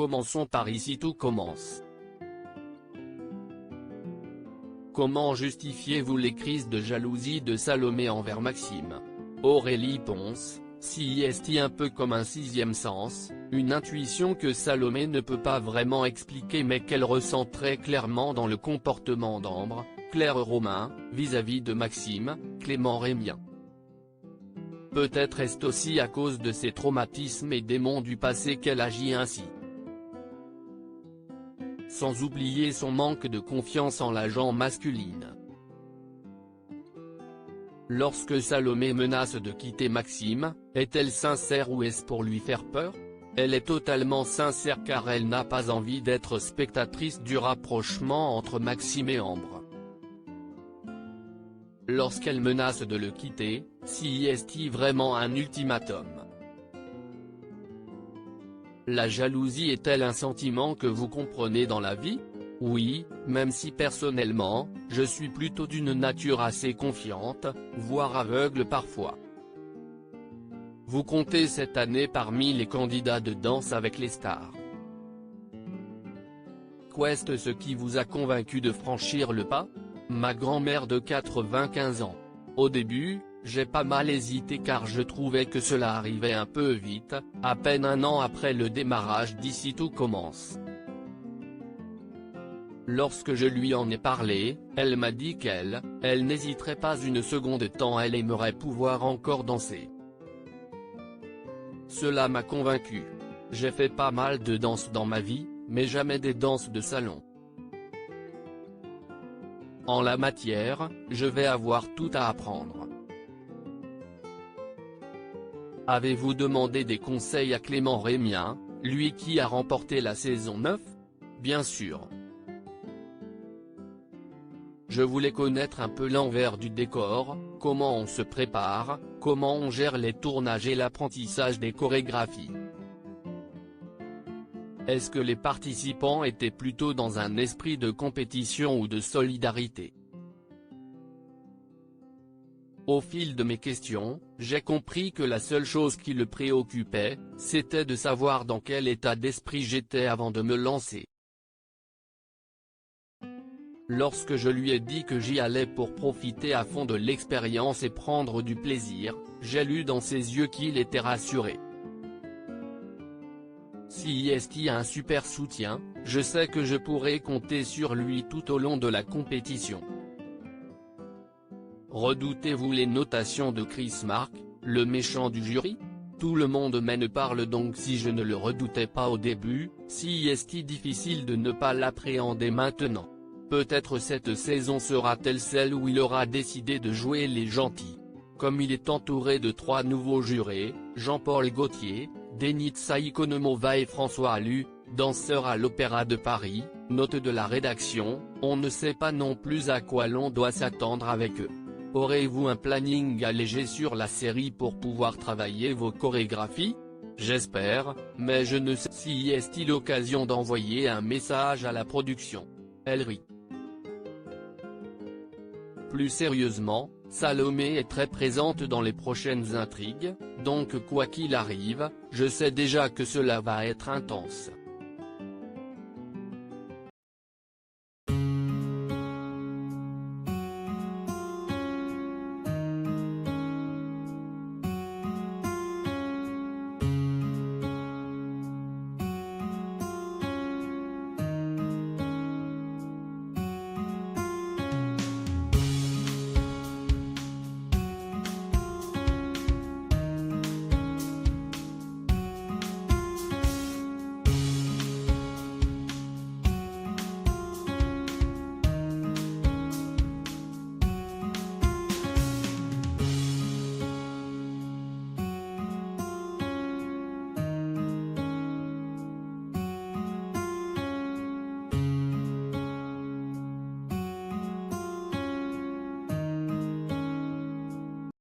Commençons par ici tout commence. Comment justifiez-vous les crises de jalousie de Salomé envers Maxime? Aurélie Ponce, si est un peu comme un sixième sens, une intuition que Salomé ne peut pas vraiment expliquer mais qu'elle ressent très clairement dans le comportement d'Ambre, Claire Romain, vis-à-vis de Maxime, Clément Rémien. Peut-être est-ce aussi à cause de ses traumatismes et démons du passé qu'elle agit ainsi. Sans oublier son manque de confiance en la gent masculine. Lorsque Salomé menace de quitter Maxime, est-elle sincère ou est-ce pour lui faire peur? Elle est totalement sincère car elle n'a pas envie d'être spectatrice du rapprochement entre Maxime et Ambre. Lorsqu'elle menace de le quitter, si est-il vraiment un ultimatum? La jalousie est-elle un sentiment que vous comprenez dans la vie? Oui, même si personnellement, je suis plutôt d'une nature assez confiante, voire aveugle parfois. Vous comptez cette année parmi les candidats de Danse avec les stars. Qu'est-ce ce qui vous a convaincu de franchir le pas? Ma grand-mère de 95 ans. Au début, j'ai pas mal hésité car je trouvais que cela arrivait un peu vite, à peine un an après le démarrage d'Ici tout commence. Lorsque je lui en ai parlé, elle m'a dit qu'elle n'hésiterait pas une seconde tant elle aimerait pouvoir encore danser. Cela m'a convaincu. J'ai fait pas mal de danses dans ma vie, mais jamais des danses de salon. En la matière, je vais avoir tout à apprendre. Avez-vous demandé des conseils à Clément Rémien, lui qui a remporté la saison 9? Bien sûr. Je voulais connaître un peu l'envers du décor, comment on se prépare, comment on gère les tournages et l'apprentissage des chorégraphies. Est-ce que les participants étaient plutôt dans un esprit de compétition ou de solidarité? Au fil de mes questions, j'ai compris que la seule chose qui le préoccupait, c'était de savoir dans quel état d'esprit j'étais avant de me lancer. Lorsque je lui ai dit que j'y allais pour profiter à fond de l'expérience et prendre du plaisir, j'ai lu dans ses yeux qu'il était rassuré. Si est un super soutien, je sais que je pourrai compter sur lui tout au long de la compétition. Redoutez-vous les notations de Chris Mark, le méchant du jury? Tout le monde me parle donc si je ne le redoutais pas au début, si est-il difficile de ne pas l'appréhender maintenant? Peut-être cette saison sera-t-elle celle où il aura décidé de jouer les gentils. Comme il est entouré de 3 nouveaux jurés, Jean-Paul Gaultier, Denitsa Ikonomova et François Allu, danseurs à l'Opéra de Paris, note de la rédaction, on ne sait pas non plus à quoi l'on doit s'attendre avec eux. Aurez-vous un planning allégé sur la série pour pouvoir travailler vos chorégraphies? J'espère, mais je ne sais si est-il l'occasion d'envoyer un message à la production. Elle rit. Plus sérieusement, Salomé est très présente dans les prochaines intrigues, donc quoi qu'il arrive, je sais déjà que cela va être intense.